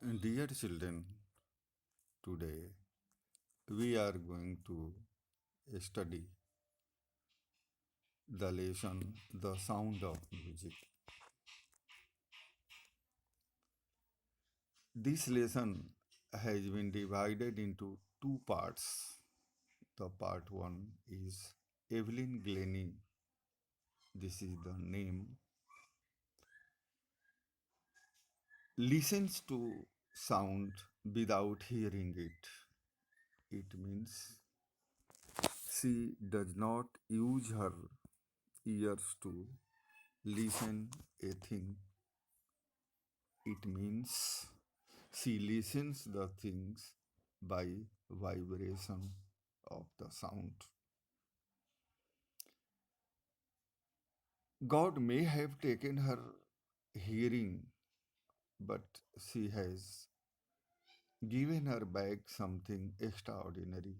Dear children, today we are going to study the lesson The Sound of Music. This lesson has been divided into two parts. The part one is Evelyn Glennie, this is the name, listens to sound without hearing it. It means she does not use her ears to listen a thing. It means she listens the things by vibration of the sound. God may have taken her hearing, but she has given her back something extraordinary.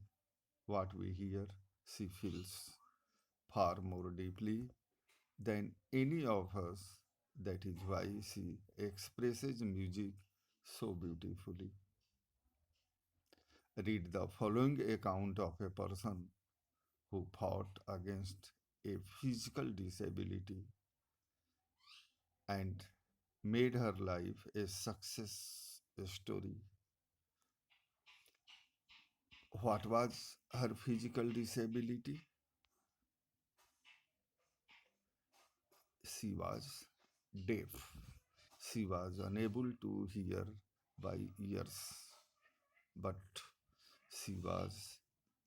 What we hear, she feels far more deeply than any of us. That is why she expresses music so beautifully. Read the following account of a person who fought against a physical disability and made her life a success story. What was her physical disability? She was deaf. She was unable to hear by ears, but she was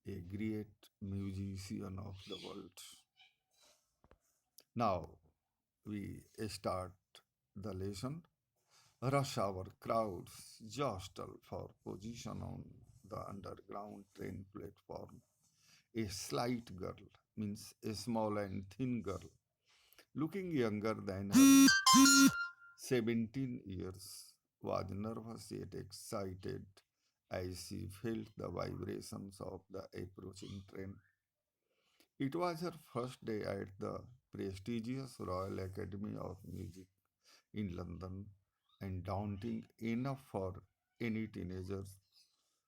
a great musician of the world. Now we start the lesson. Rush hour crowds jostle for position on the underground train platform. A slight girl, means a small and thin girl, looking younger than her 17 years, was nervous yet excited as she felt the vibrations of the approaching train. It was her first day at the prestigious Royal Academy of Music in London and daunting enough for any teenager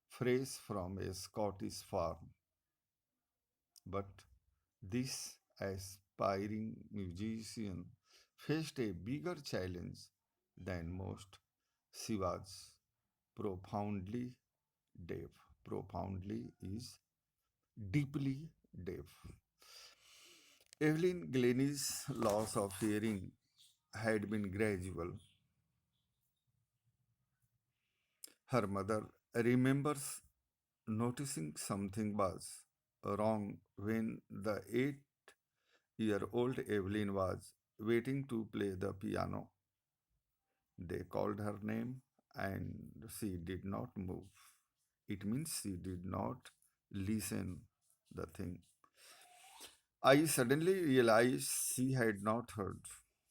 fresh from a Scottish farm. But this aspiring musician faced a bigger challenge than most. She was profoundly deaf. Profoundly is deeply deaf. Evelyn Glennie's loss of hearing had been gradual. Her mother remembers noticing something was wrong when the 8-year old Evelyn was waiting to play the piano. They called her name and she did not move. It means she did not listen the thing. I suddenly realized she had not heard,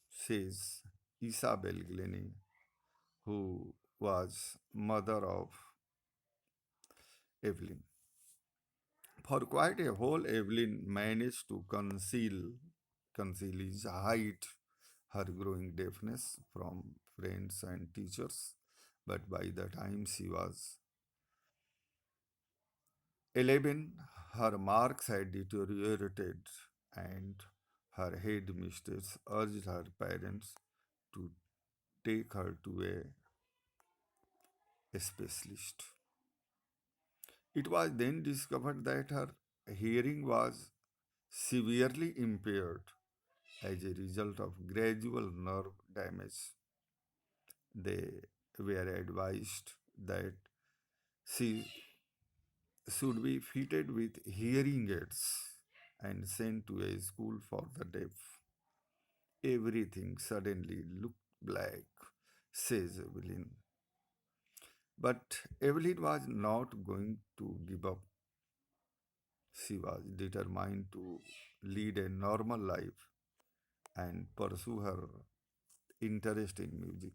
says Isabel Glennie, who was mother of Evelyn. For quite a whole, Evelyn managed to conceal his height, her growing deafness from friends and teachers. But by the time she was 11, her marks had deteriorated and her headmistress urged her parents to take her to a specialist. It was then discovered that her hearing was severely impaired as a result of gradual nerve damage. They were advised that she should be fitted with hearing aids and sent to a school for the deaf. Everything suddenly looked black, says Evelyn. But Evelyn was not going to give up. She was determined to lead a normal life and pursue her interest in music.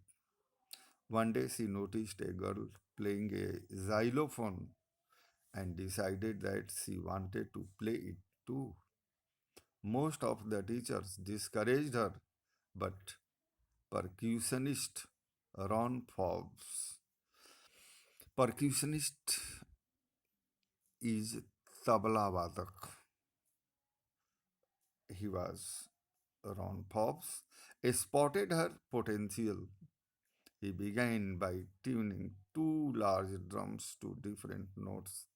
One day she noticed a girl playing a xylophone and decided that she wanted to play it too. Most of the teachers discouraged her, but percussionist Ron Forbes Percussionist is tabla vadak. He was Ron Forbes, spotted her potential. He began by tuning two large drums to different notes.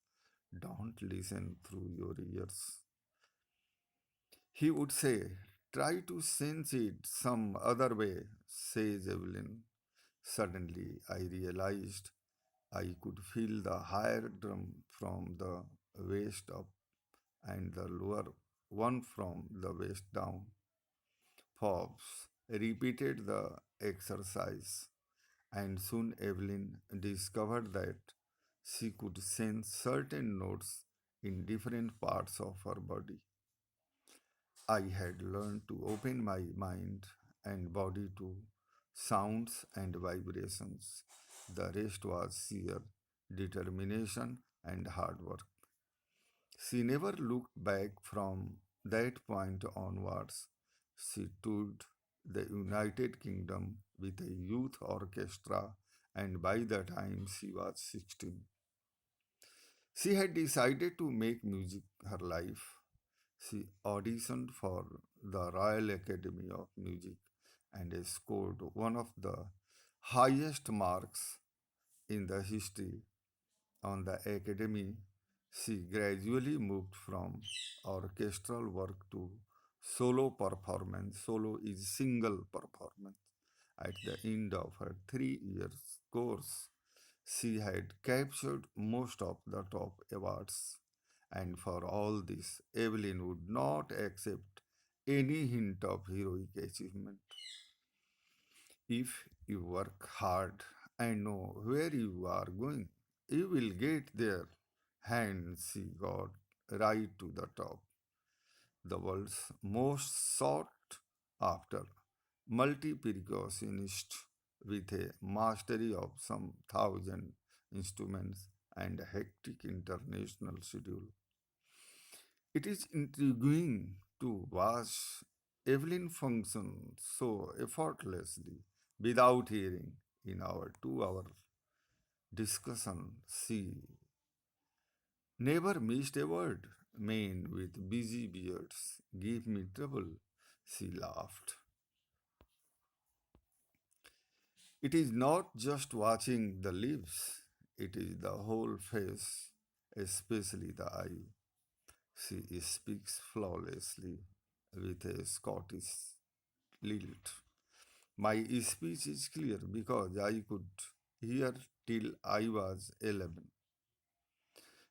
Don't listen through your ears. He would say, try to sense it some other way, says Evelyn. Suddenly, I realized I could feel the higher drum from the waist up and the lower one from the waist down. Forbes repeated the exercise, and soon Evelyn discovered that she could sense certain notes in different parts of her body. I had learned to open my mind and body to sounds and vibrations. The rest was sheer determination and hard work. She never looked back from that point onwards. She toured the United Kingdom with a youth orchestra, and by the time she was 16, she had decided to make music her life. She auditioned for the Royal Academy of Music and scored one of the highest marks in the history on the academy. She gradually moved from orchestral work to solo performance. Solo is single performance. At the end of her 3 years course, she had captured most of the top awards. And for all this, Evelyn would not accept any hint of heroic achievement. If you work hard and know where you are going, you will get there. And she got right to the top. The world's most sought after multi percussionist with a mastery of some thousand instruments and a hectic international schedule. It is intriguing to watch Evelyn function so effortlessly without hearing. In our 2 hour discussion, she never missed a word. Men with busy beards give me trouble, she laughed. It is not just watching the lips, it is the whole face, especially the eye. She speaks flawlessly with a Scottish lilt. My speech is clear because I could hear till I was 11.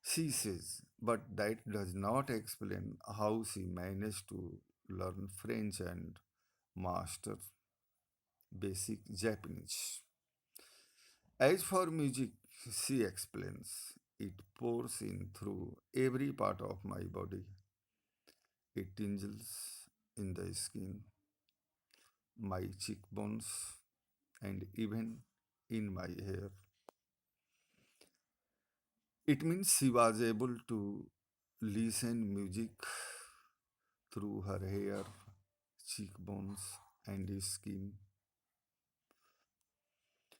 She says, but that does not explain how she managed to learn French and master basic Japanese. As for music, she explains, it pours in through every part of my body. It tingles in the skin, my cheekbones, and even in my hair. It means she was able to listen music through her hair, cheekbones, and skin.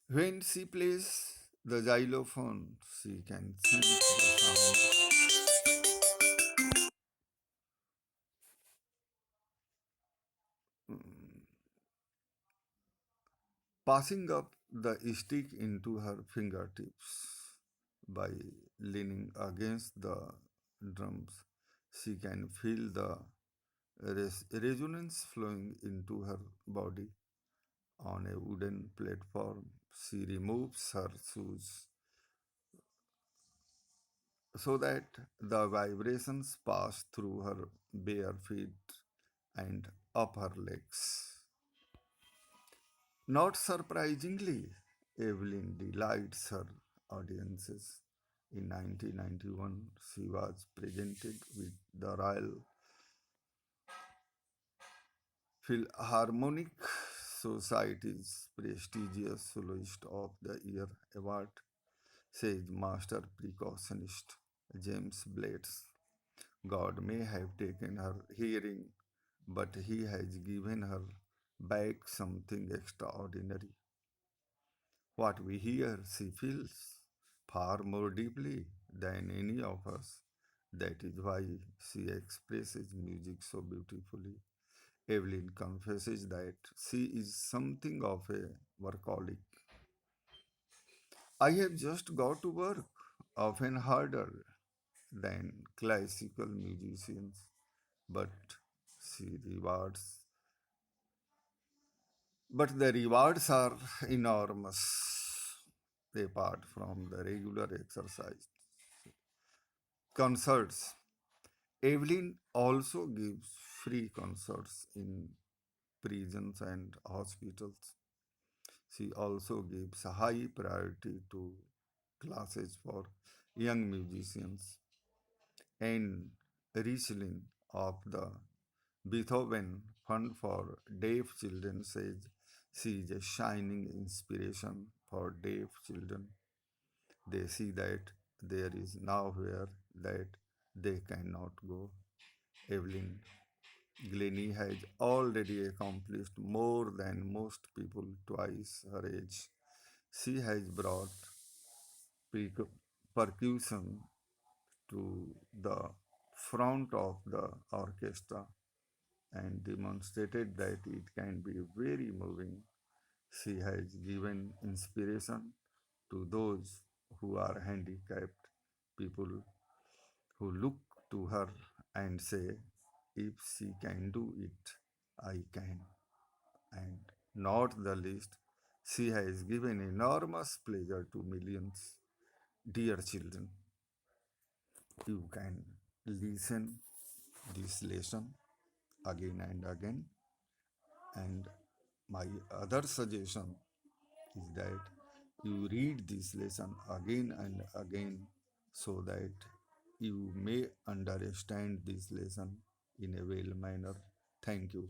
When she plays the xylophone, she can sense the sound mm, passing up the stick into her fingertips. By leaning against the drums, she can feel the resonance flowing into her body. On a wooden platform, she removes her shoes so that the vibrations pass through her bare feet and up her legs. Not surprisingly, Evelyn delights her audiences. In 1991, she was presented with the Royal Philharmonic Society's prestigious Soloist of the Year award, says master percussionist James Blades. God may have taken her hearing, but he has given her back something extraordinary. What we hear, she feels. far more deeply than any of us. That is why she expresses music so beautifully. Evelyn confesses that she is something of a workaholic. I have just got to work, often harder than classical musicians, but she rewards. But the rewards are enormous apart from the regular exercise. Concerts. Evelyn also gives free concerts in prisons and hospitals. She also gives high priority to classes for young musicians. And Richlin of the Beethoven Fund for Deaf Children says she is a shining inspiration for deaf children. They see that there is nowhere that they cannot go. Evelyn Glennie has already accomplished more than most people twice her age. She has brought percussion to the front of the orchestra and demonstrated that it can be very moving. She has given inspiration to those who are handicapped, people who look to her and say, if she can do it, I can. And not the least, she has given enormous pleasure to millions. Dear children, you can listen this lesson again and again. And my other suggestion is that you read this lesson again and again so that you may understand this lesson in a well manner. Thank you.